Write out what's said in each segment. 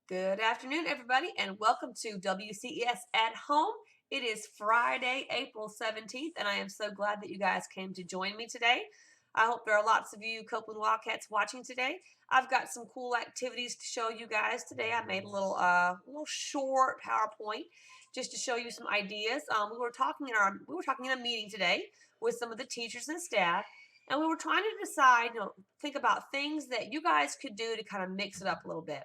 Good afternoon, everybody, and welcome to WCES at Home. It is Friday, April 17th, and I am so glad that you guys came to join me today. I hope there are lots of you Copeland Wildcats watching today. I've got some cool activities to show you guys today. I made a little short PowerPoint just to show you some ideas. We were talking in a meeting today with some of the teachers and staff, and we were trying to decide, think about things that you guys could do to kind of mix it up a little bit.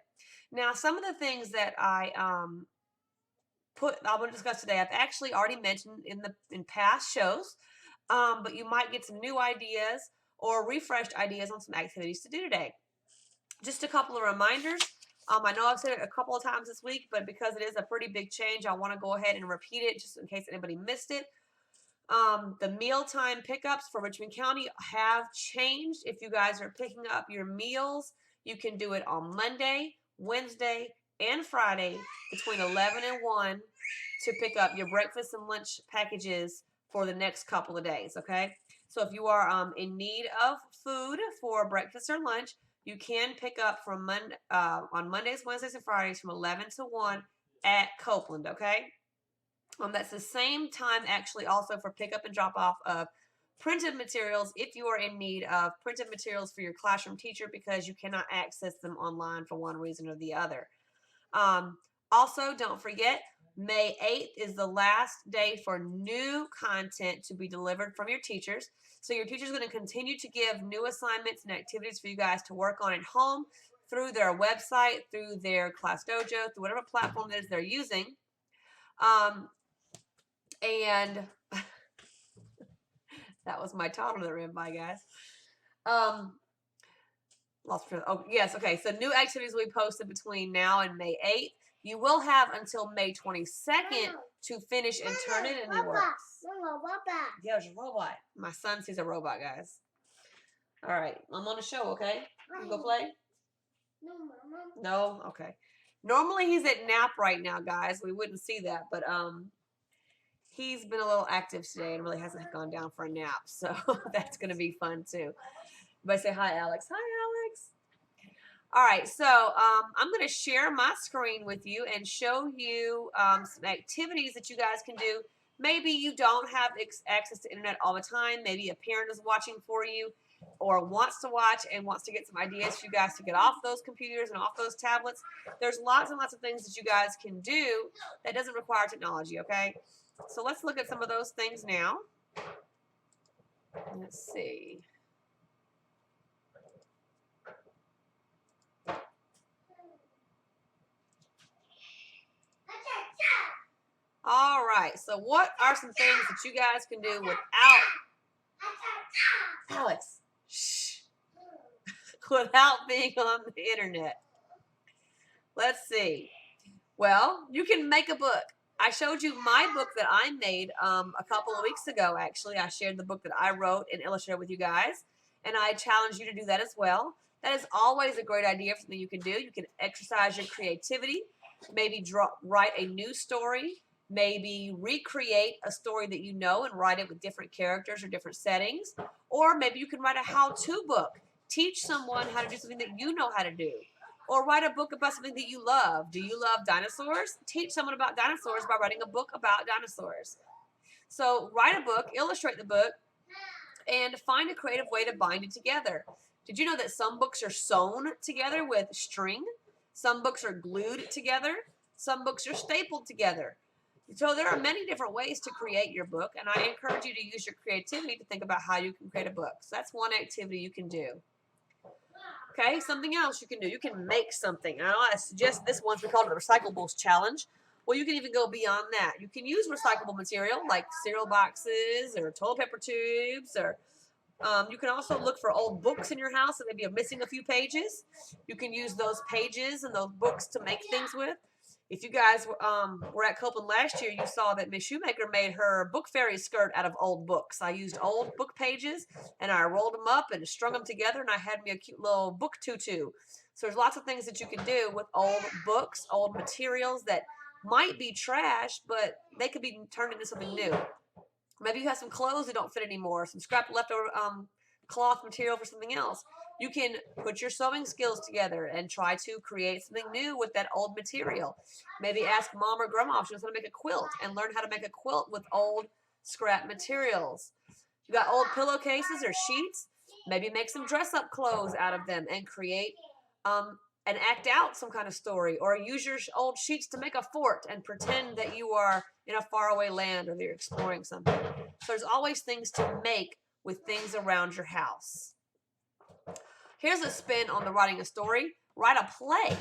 Now, some of the things that I'm going to discuss today, I've actually already mentioned in past shows, but you might get some new ideas or refreshed ideas on some activities to do today. Just a couple of reminders. I know I've said it a couple of times this week, but because it is a pretty big change, I want to go ahead and repeat it just in case anybody missed it. The mealtime pickups for Richmond County have changed. If you guys are picking up your meals, you can do it on Monday, Wednesday, and Friday between 11 and 1 to pick up your breakfast and lunch packages for the next couple of days, okay? So if you are in need of food for breakfast or lunch, you can pick up from on Mondays, Wednesdays, and Fridays from 11 to 1 at Copeland, okay? That's the same time actually also for pickup and drop off of printed materials if you are in need of printed materials for your classroom teacher because you cannot access them online for one reason or the other. Also, don't forget, May 8th is the last day for new content to be delivered from your teachers. So your teacher is going to continue to give new assignments and activities for you guys to work on at home through their website, through their Class Dojo, through whatever platform it is they're using. And that was my toddler that ran by, guys. Oh, yes, okay. So new activities will be posted between now and May 8th. You will have until May 22nd to finish and turn in any work. Yeah, there's a robot. My son sees a robot, guys. All right, I'm on a show, okay? You go play? No, Mama. No? Okay. Normally he's at nap right now, guys. We wouldn't see that, but he's been a little active today and really hasn't gone down for a nap. So that's going to be fun too. Everybody say hi, Alex. Hi, Alex. All right, so I'm going to share my screen with you and show you some activities that you guys can do. Maybe you don't have access to internet all the time. Maybe a parent is watching for you or wants to watch and wants to get some ideas for you guys to get off those computers and off those tablets. There's lots and lots of things that you guys can do that doesn't require technology, okay? So let's look at some of those things now. Let's see. All right, so what are some things that you guys can do without Alex, shh, without being on the internet? Let's see. Well, you can make a book. I showed you my book that I made a couple of weeks ago, actually. I shared the book that I wrote and illustrated with you guys, and I challenge you to do that as well. That is always a great idea for something you can do. You can exercise your creativity, maybe write a new story, maybe recreate a story that you know and write it with different characters or different settings, or maybe you can write a how-to book. Teach someone how to do something that you know how to do. Or write a book about something that you love. Do you love dinosaurs? Teach someone about dinosaurs by writing a book about dinosaurs. So write a book, illustrate the book, and find a creative way to bind it together. Did you know that some books are sewn together with string? Some books are glued together. Some books are stapled together. So there are many different ways to create your book, and I encourage you to use your creativity to think about how you can create a book. So that's one activity you can do. Okay, something else you can do. You can make something. I suggest this one, we call it the Recyclables Challenge. Well, you can even go beyond that. You can use recyclable material like cereal boxes or toilet paper tubes, or you can also look for old books in your house that maybe are missing a few pages. You can use those pages and those books to make things with. If you guys were at Copeland last year, you saw that Miss Shoemaker made her book fairy skirt out of old books. I used old book pages, and I rolled them up and strung them together, and I had me a cute little book tutu. So there's lots of things that you can do with old books, old materials that might be trash, but they could be turned into something new. Maybe you have some clothes that don't fit anymore, some scrap leftover cloth material for something else. You can put your sewing skills together and try to create something new with that old material. Maybe ask mom or grandma if she wants to make a quilt and learn how to make a quilt with old scrap materials. You got old pillowcases or sheets, maybe make some dress up clothes out of them and create and act out some kind of story, or use your old sheets to make a fort and pretend that you are in a faraway land or that you're exploring something. So there's always things to make with things around your house. Here's a spin on the writing a story. Write a play.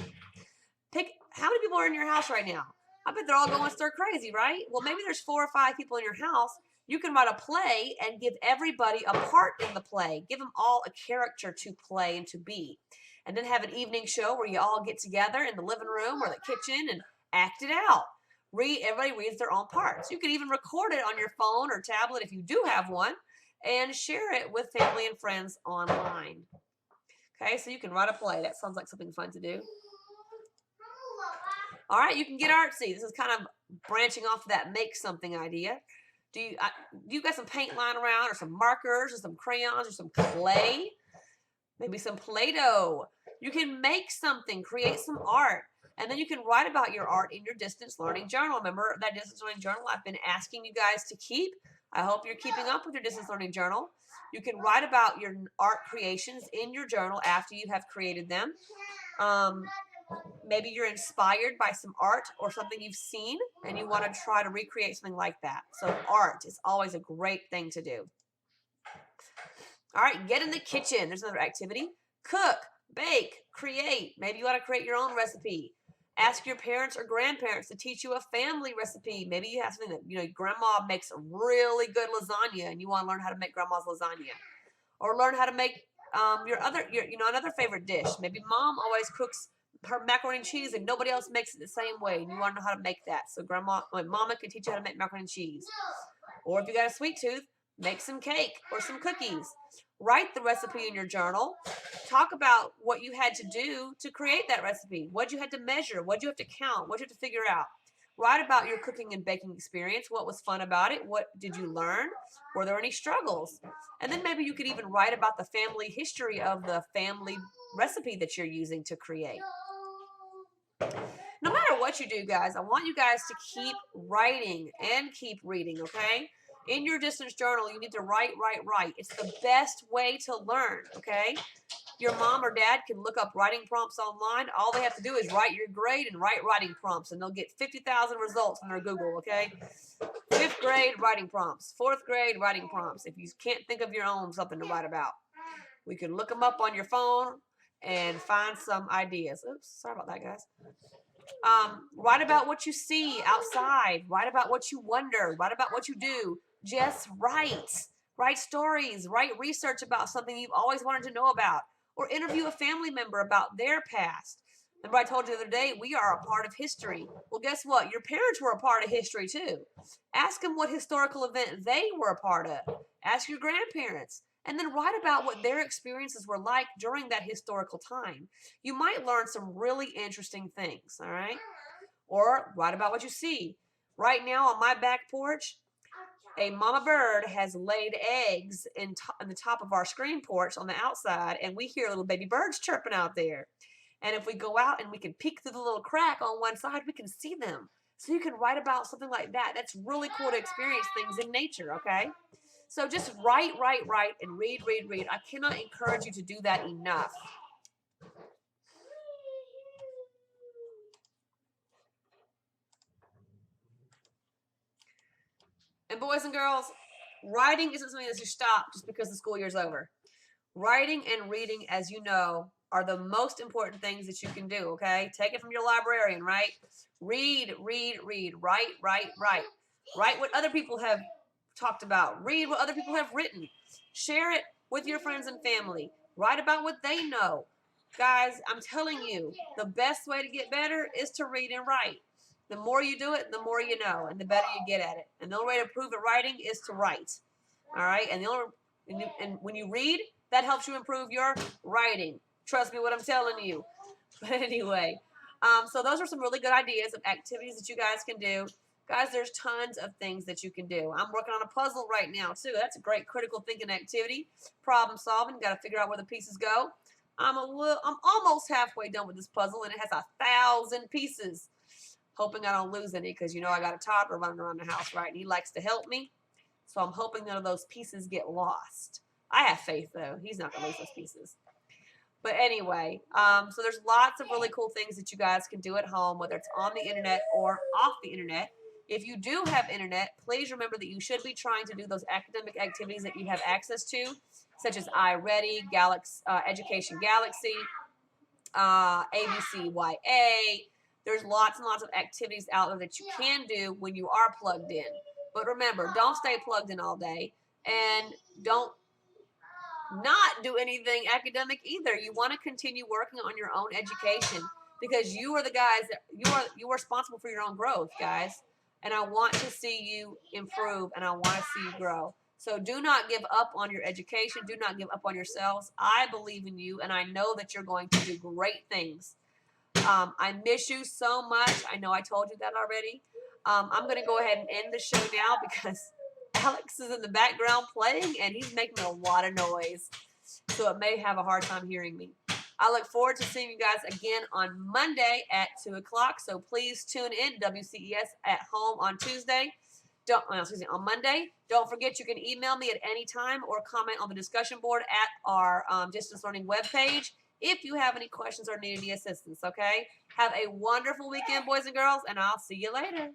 Pick how many people are in your house right now. I bet they're all going stir crazy, right? Well, maybe there's 4 or 5 people in your house. You can write a play and give everybody a part in the play. Give them all a character to play and to be. And then have an evening show where you all get together in the living room or the kitchen and act it out. Everybody reads their own parts. You can even record it on your phone or tablet if you do have one and share it with family and friends online. Okay, so you can write a play. That sounds like something fun to do. All right, you can get artsy. This is kind of branching off of that make something idea. Do you got some paint lying around, or some markers, or some crayons, or some clay? Maybe some Play-Doh. You can make something, create some art, and then you can write about your art in your distance learning journal. Remember that distance learning journal I've been asking you guys to keep? I hope you're keeping up with your distance learning journal. You can write about your art creations in your journal after you have created them. Maybe you're inspired by some art or something you've seen and you want to try to recreate something like that. So art is always a great thing to do. All right, get in the kitchen. There's another activity. Cook, bake, create. Maybe you want to create your own recipe. Ask your parents or grandparents to teach you a family recipe. Maybe you have something that, grandma makes really good lasagna and you want to learn how to make grandma's lasagna. Or learn how to make another favorite dish. Maybe mom always cooks her macaroni and cheese and nobody else makes it the same way and you want to know how to make that. So mama can teach you how to make macaroni and cheese. Or if you got a sweet tooth, make some cake or some cookies. Write the recipe in your journal. Talk about what you had to do to create that recipe. What you had to measure. What you have to count. What you have to figure out. Write about your cooking and baking experience. What was fun about it? What did you learn? Were there any struggles? And then maybe you could even write about the family history of the family recipe that you're using to create. No matter what you do, guys, I want you guys to keep writing and keep reading, okay? In your distance journal, you need to write. It's the best way to learn, okay? Your mom or dad can look up writing prompts online. All they have to do is write your grade and write writing prompts, and they'll get 50,000 results on their Google, okay? 5th grade writing prompts, 4th grade writing prompts. If you can't think of your own something to write about, we can look them up on your phone and find some ideas. Oops, sorry about that, guys. Write about what you see outside. Write about what you wonder. Write about what you do. Just write. Write stories. Write research about something you've always wanted to know about. Or interview a family member about their past. Remember I told you the other day, we are a part of history. Well, guess what? Your parents were a part of history too. Ask them what historical event they were a part of. Ask your grandparents. And then write about what their experiences were like during that historical time. You might learn some really interesting things, all right? Or write about what you see. Right now on my back porch, a mama bird has laid eggs in the top of our screen porch on the outside, and we hear little baby birds chirping out there. And if we go out and we can peek through the little crack on one side, we can see them. So you can write about something like that. That's really cool to experience things in nature, okay? So just write, and read. I cannot encourage you to do that enough. And boys and girls, writing isn't something that you stop just because the school year's over. Writing and reading, as you know, are the most important things that you can do, okay? Take it from your librarian, right? Read. Write. Write what other people have talked about. Read what other people have written. Share it with your friends and family. Write about what they know. Guys, I'm telling you, the best way to get better is to read and write. The more you do it, the more you know, and the better you get at it. And the only way to improve at writing is to write. All right? And when you read, that helps you improve your writing. Trust me what I'm telling you. But anyway, so those are some really good ideas of activities that you guys can do. Guys, there's tons of things that you can do. I'm working on a puzzle right now, too. That's a great critical thinking activity. Problem solving. Got to figure out where the pieces go. I'm almost halfway done with this puzzle, and it has 1,000 pieces. Hoping I don't lose any, because you know I got a toddler running around the house, right? And he likes to help me. So I'm hoping none of those pieces get lost. I have faith, though. He's not going to lose those pieces. But anyway, so there's lots of really cool things that you guys can do at home, whether it's on the internet or off the internet. If you do have internet, please remember that you should be trying to do those academic activities that you have access to, such as iReady, Education Galaxy, ABCYA. There's lots and lots of activities out there that you can do when you are plugged in. But remember, don't stay plugged in all day, and don't not do anything academic either. You want to continue working on your own education, because you are the guys that you are responsible for your own growth, guys. And I want to see you improve, and I want to see you grow. So do not give up on your education. Do not give up on yourselves. I believe in you, and I know that you're going to do great things. I miss you so much. I know I told you that already. I'm going to go ahead and end the show now, because Alex is in the background playing, and he's making a lot of noise. So it may have a hard time hearing me. I look forward to seeing you guys again on Monday at 2 o'clock. So please tune in to WCES at home on Tuesday. On Monday. Don't forget, you can email me at any time or comment on the discussion board at our distance learning webpage if you have any questions or need any assistance, okay? Have a wonderful weekend, boys and girls, and I'll see you later.